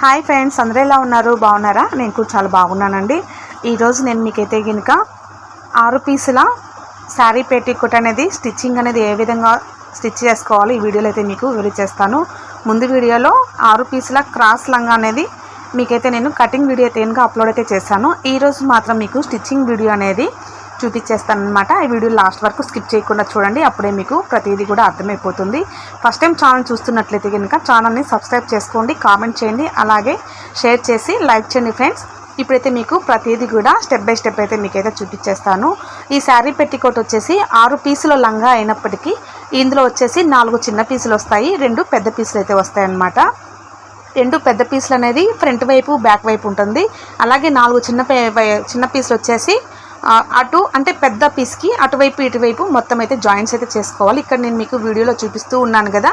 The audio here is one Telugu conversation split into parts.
హాయ్ ఫ్రెండ్స్, అందరూ ఎలా ఉన్నారు? బాగున్నారా? నేను కూడా చాలా బాగున్నానండి. ఈరోజు నేను మీకైతే కనుక 6 పీసుల శారీ పెట్టికోట్ అనేది స్టిచ్చింగ్ అనేది ఏ విధంగా స్టిచ్ చేసుకోవాలి ఈ వీడియోలో అయితే మీకు వివరించేస్తాను. ముందు వీడియోలో 6 పీసుల క్రాస్ లంగా అనేది మీకైతే నేను కటింగ్ వీడియో అయితే కనుక అప్లోడ్ అయితే చేశాను. ఈరోజు మాత్రం మీకు స్టిచ్చింగ్ వీడియో అనేది చూపించేస్తాను అనమాట. ఈ వీడియో లాస్ట్ వరకు స్కిప్ చేయకుండా చూడండి, అప్పుడే మీకు ప్రతిదీ కూడా అర్థమైపోతుంది. ఫస్ట్ టైం ఛానల్ చూస్తున్నట్లయితే కనుక ఛానల్ని సబ్స్క్రైబ్ చేసుకోండి, కామెంట్ చేయండి, అలాగే షేర్ చేసి లైక్ చేయండి ఫ్రెండ్స్. ఇప్పుడైతే మీకు ప్రతిదీ కూడా స్టెప్ బై స్టెప్ అయితే మీకైతే చూపించేస్తాను. ఈ శారీ పెట్టికోట్ వచ్చేసి 6 పీసుల లంగా అయినప్పటికీ ఇందులో వచ్చేసి 4 చిన్న పీసులు వస్తాయి, 2 పెద్ద పీసులు అయితే వస్తాయి అన్నమాట. 2 పెద్ద పీసులు అనేది ఫ్రంట్ వైపు బ్యాక్ వైపు ఉంటుంది. అలాగే 4 చిన్న పీసులు వచ్చేసి అటు అంటే పెద్ద పీస్కి అటువైపు ఇటువైపు మొత్తం అయితే జాయింట్స్ అయితే చేసుకోవాలి. ఇక్కడ నేను మీకు వీడియోలో చూపిస్తూ ఉన్నాను కదా,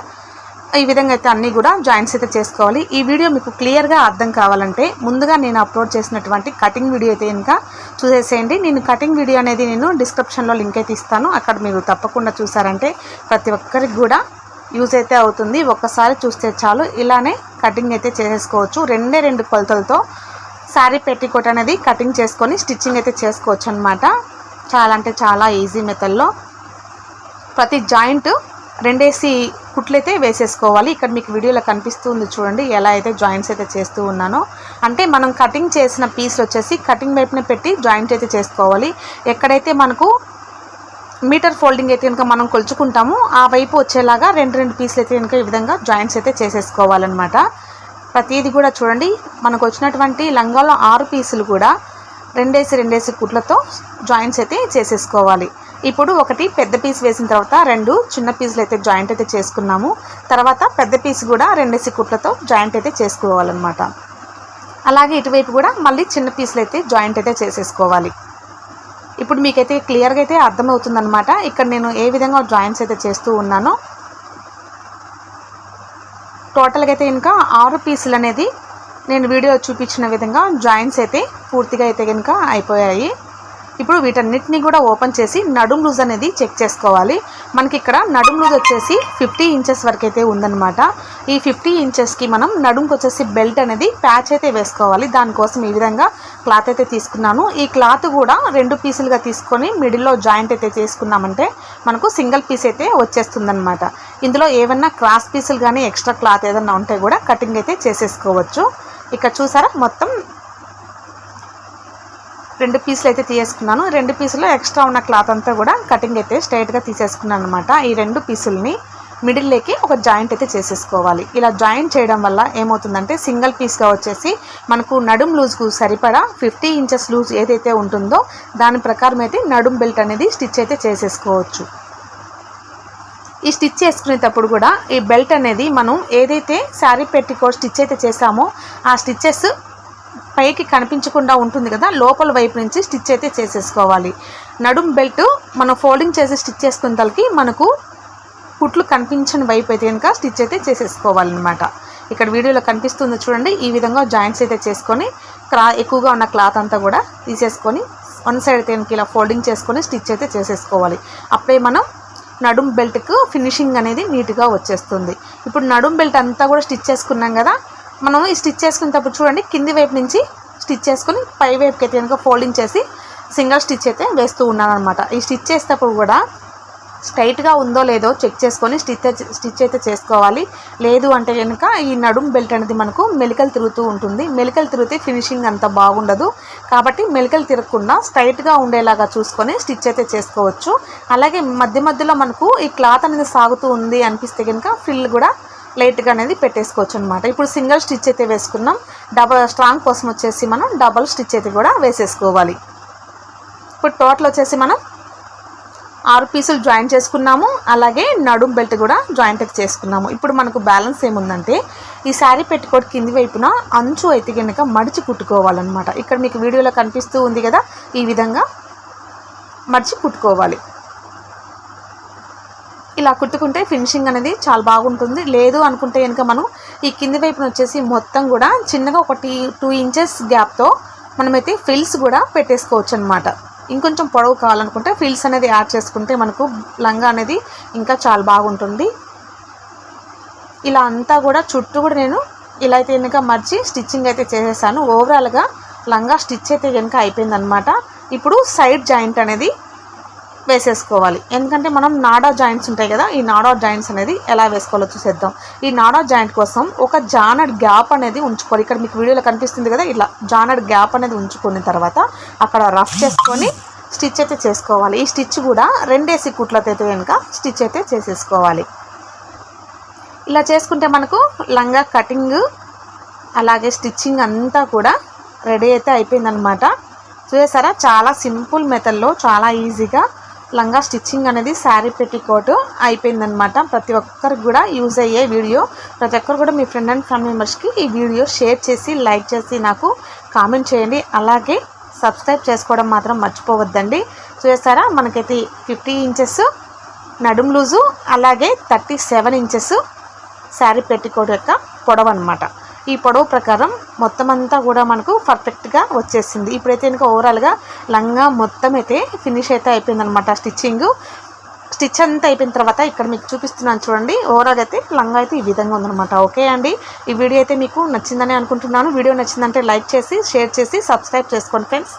ఈ విధంగా అయితే అన్నీ కూడా జాయింట్స్ అయితే చేసుకోవాలి. ఈ వీడియో మీకు క్లియర్గా అర్థం కావాలంటే ముందుగా నేను అప్లోడ్ చేసినటువంటి కటింగ్ వీడియో అయితే ఇంకా చూసేసేయండి. నేను కటింగ్ వీడియో అనేది నేను డిస్క్రిప్షన్లో లింక్ అయితే ఇస్తాను, అక్కడ మీరు తప్పకుండా చూసారంటే ప్రతి ఒక్కరికి కూడా యూజ్ అయితే అవుతుంది. ఒక్కసారి చూస్తే చాలు, ఇలానే కటింగ్ అయితే చేసేసుకోవచ్చు. 2 కొలతలతో శారీ పెట్టికోట్ అనేది కటింగ్ చేసుకొని స్టిచ్చింగ్ అయితే చేసుకోవచ్చు అనమాట. చాలా అంటే చాలా ఈజీ మెథడ్లో ప్రతి జాయింట్ 2 కుట్లు అయితే వేసేసుకోవాలి. ఇక్కడ మీకు వీడియోలో కనిపిస్తుంది చూడండి, ఎలా అయితే జాయింట్స్ అయితే చేస్తూ ఉన్నానో. అంటే మనం కటింగ్ చేసిన పీస్లు వచ్చేసి కటింగ్ వైపునే పెట్టి జాయింట్ అయితే చేసుకోవాలి. ఎక్కడైతే మనకు మీటర్ ఫోల్డింగ్ అయితే కనుక మనం కొలుచుకుంటామో ఆ వైపు వచ్చేలాగా 2 పీసులు అయితే కనుక ఈ విధంగా జాయింట్స్ అయితే చేసేసుకోవాలన్నమాట. ప్రతిదీ కూడా చూడండి, మనకు వచ్చినటువంటి లంగాలో 6 పీసులు కూడా 2 కుట్లతో జాయింట్స్ అయితే చేసేసుకోవాలి. ఇప్పుడు ఒకటి పెద్ద పీస్ వేసిన తర్వాత 2 చిన్న పీసులు అయితే జాయింట్ అయితే చేసుకున్నాము. తర్వాత పెద్ద పీస్ కూడా 2 కుట్లతో జాయింట్ అయితే చేసుకోవాలన్నమాట. అలాగే ఇటువైపు కూడా మళ్ళీ చిన్న పీసులు అయితే జాయింట్ అయితే చేసేసుకోవాలి. ఇప్పుడు మీకైతే క్లియర్గా అయితే అర్థమవుతుందన్నమాట ఇక్కడ నేను ఏ విధంగా జాయింట్స్ అయితే చేస్తూ ఉన్నానో. టోటల్గా అయితే ఇంకా 6 పీసులు అనేది నేను వీడియో చూపించిన విధంగా జాయింట్స్ అయితే పూర్తిగా అయితే కనుక అయిపోయాయి. ఇప్పుడు వీటన్నిటిని కూడా ఓపెన్ చేసి నడుం లూజ్ అనేది చెక్ చేసుకోవాలి. మనకి ఇక్కడ నడుం లూజ్ వచ్చేసి 50 ఇంచెస్ వరకు అయితే ఉందన్నమాట. ఈ 50 ఇంచెస్కి మనం నడుంకి వచ్చేసి బెల్ట్ అనేది ప్యాచ్ అయితే వేసుకోవాలి. దానికోసం ఈ విధంగా క్లాత్ అయితే తీసుకున్నాను. ఈ క్లాత్ కూడా 2 పీసులుగా తీసుకొని మిడిల్లో జాయింట్ అయితే చేసుకున్నామంటే మనకు సింగిల్ పీస్ అయితే వచ్చేస్తుందన్నమాట. ఇందులో ఏమన్నా క్రాస్ పీసులు కానీ ఎక్స్ట్రా క్లాత్ ఏదన్నా ఉంటే కూడా కటింగ్ అయితే చేసేసుకోవచ్చు. ఇక్కడ చూసారా, మొత్తం 2 పీసులు అయితే తీసుకున్నాను. 2 పీసులు ఎక్స్ట్రా ఉన్న క్లాత్ అంతా కూడా కటింగ్ అయితే స్ట్రైట్గా తీసేసుకున్నాను అనమాట. ఈ 2 పీసుల్ని మిడిల్లోకి ఒక జాయింట్ అయితే చేసేసుకోవాలి. ఇలా జాయింట్ చేయడం వల్ల ఏమవుతుందంటే సింగిల్ పీస్గా వచ్చేసి మనకు నడుం లూజ్కు సరిపడా 50 ఇంచెస్ లూజ్ ఏదైతే ఉంటుందో దాని ప్రకారం అయితే నడుం బెల్ట్ అనేది స్టిచ్ అయితే చేసేసుకోవచ్చు. ఈ స్టిచ్ చేసుకునేటప్పుడు కూడా ఈ బెల్ట్ అనేది మనం ఏదైతే శారీ పెట్టికోట్ స్టిచ్ అయితే చేసామో ఆ స్టిచ్చెస్ పైకి కనిపించకుండా ఉంటుంది కదా, లోపల వైపు నుంచి స్టిచ్ అయితే చేసేసుకోవాలి. నడుం బెల్ట్ మనం ఫోల్డింగ్ చేసి స్టిచ్ చేసుకున్న తలకి మనకు కుట్లు కనిపించని వైపు అయితే కనుక స్టిచ్ అయితే చేసేసుకోవాలన్నమాట. ఇక్కడ వీడియోలో కనిపిస్తుంది చూడండి, ఈ విధంగా జాయింట్స్ అయితే చేసుకొని ఎక్కువగా ఉన్న క్లాత్ అంతా కూడా తీసేసుకొని వన్ సైడ్ అయితే కనుక ఇలా ఫోల్డింగ్ చేసుకొని స్టిచ్ అయితే చేసేసుకోవాలి. అప్పుడే మనం నడుం బెల్ట్కు ఫినిషింగ్ అనేది నీట్గా వచ్చేస్తుంది. ఇప్పుడు నడుం బెల్ట్ అంతా కూడా స్టిచ్ చేసుకున్నాం కదా, మనం ఈ స్టిచ్ చేసుకునేటప్పుడు చూడండి కింది వైపు నుంచి స్టిచ్ చేసుకొని పై వైపుకి అయితే కనుక ఫోల్డింగ్ చేసి సింగిల్ స్టిచ్ అయితే వేస్తూ ఉన్నాను అనమాట. ఈ స్టిచ్ చేసేటప్పుడు కూడా స్ట్రైట్గా ఉందో లేదో చెక్ చేసుకొని స్టిచ్ అయితే చేసుకోవాలి. లేదు అంటే కనుక ఈ నడుం బెల్ట్ అనేది మనకు మెలికలు తిరుగుతూ ఉంటుంది. మెలికలు తిరిగితే ఫినిషింగ్ అంత బాగుండదు. కాబట్టి మెలికలు తిరగకుండా స్ట్రైట్గా ఉండేలాగా చూసుకొని స్టిచ్ అయితే చేసుకోవచ్చు. అలాగే మధ్య మధ్యలో మనకు ఈ క్లాత్ అనేది సాగుతూ ఉంది అనిపిస్తే కనుక ఫ్రిల్ కూడా లైట్గా అనేది పెట్టేసుకోవచ్చు అనమాట. ఇప్పుడు సింగిల్ స్టిచ్ అయితే వేసుకున్నాం. స్ట్రాంగ్ కోసం వచ్చేసి మనం డబల్ స్టిచ్ అయితే కూడా వేసేసుకోవాలి. ఇప్పుడు టోటల్ వచ్చేసి మనం 6 పీసులు జాయింట్ చేసుకున్నాము. అలాగే నడుం బెల్ట్ కూడా జాయింట్ అయితే చేసుకున్నాము. ఇప్పుడు మనకు బ్యాలెన్స్ ఏముందంటే ఈ శారీ పెట్టికోట్ కింది వైపున అంచు అయితే కనుక మడిచి కుట్టుకోవాలన్నమాట. ఇక్కడ మీకు వీడియోలో కనిపిస్తూ ఉంది కదా, ఈ విధంగా మడిచి కుట్టుకోవాలి. ఇలా కుట్టుకుంటే ఫినిషింగ్ అనేది చాలా బాగుంటుంది. లేదు అనుకుంటే కనుక మనం ఈ కింది వైపున వచ్చేసి మొత్తం కూడా చిన్నగా 2 ఇంచెస్ గ్యాప్తో మనమైతే ఫిల్స్ కూడా పెట్టేసుకోవచ్చు అనమాట. ఇంకొంచెం పొడవు కావాలనుకుంటే ఫిల్స్ అనేది యాడ్ చేసుకుంటే మనకు లంగా అనేది ఇంకా చాలా బాగుంటుంది. ఇలా అంతా కూడా చుట్టూ కూడా నేను ఇలా అయితే కనుక మర్చి స్టిచ్చింగ్ అయితే చేసేసాను. ఓవరాల్గా లంగా స్టిచ్ అయితే కనుక అయిపోయిందనమాట. ఇప్పుడు సైడ్ జాయింట్ అనేది వేసేసుకోవాలి. ఎందుకంటే మనం నాడా జాయింట్స్ ఉంటాయి కదా, ఈ నాడా జాయింట్స్ అనేది ఎలా వేసుకోవాలో చూసేద్దాం. ఈ నాడా జాయింట్ కోసం ఒక జానడ్ గ్యాప్ అనేది ఉంచుకోవాలి. ఇక్కడ మీకు వీడియోలో కనిపిస్తుంది కదా, ఇట్లా జానడ్ గ్యాప్ అనేది ఉంచుకున్న తర్వాత అక్కడ రఫ్ చేసుకొని స్టిచ్ అయితే చేసుకోవాలి. ఈ స్టిచ్ కూడా 2 కుట్లతో అయితే కనుక స్టిచ్ అయితే చేసేసుకోవాలి. ఇలా చేసుకుంటే మనకు లంగా కటింగ్ అలాగే స్టిచ్చింగ్ అంతా కూడా రెడీ అయితే అయిపోయిందనమాట. చూసారా, చాలా సింపుల్ మెథడ్లో చాలా ఈజీగా లంగా స్టిచ్చింగ్ అనేది శారీ పెట్టికోట్ అయిపోయిందనమాట. ప్రతి ఒక్కరికి కూడా యూజ్ అయ్యే వీడియో. ప్రతి ఒక్కరు కూడా మీ ఫ్రెండ్ అండ్ ఫ్యామిలీ మెంబర్స్కి ఈ వీడియో షేర్ చేసి లైక్ చేసి నాకు కామెంట్ చేయండి. అలాగే సబ్స్క్రైబ్ చేసుకోవడం మాత్రం మర్చిపోవద్దండి. చూసారా, మనకైతే 50 ఇంచెస్ నడుము లూజు అలాగే 37 ఇంచెస్ శారీ పెట్టికోట్ యొక్క పొడవు అనమాట. ఈ పొడవు ప్రకారం మొత్తం అంతా కూడా మనకు పర్ఫెక్ట్గా వచ్చేసింది. ఇప్పుడైతే ఇంకా ఓవరాల్గా లంగా మొత్తం అయితే ఫినిష్ అయితే అయిపోయిందనమాట. స్టిచ్ అంతా అయిపోయిన తర్వాత ఇక్కడ మీకు చూపిస్తున్నాను చూడండి. ఓవరాల్ అయితే లంగా అయితే ఈ విధంగా ఉందనమాట. ఓకే అండి, ఈ వీడియో అయితే మీకు నచ్చిందని అనుకుంటున్నాను. వీడియో నచ్చిందంటే లైక్ చేసి షేర్ చేసి సబ్స్క్రైబ్ చేసుకోండి ఫ్రెండ్స్.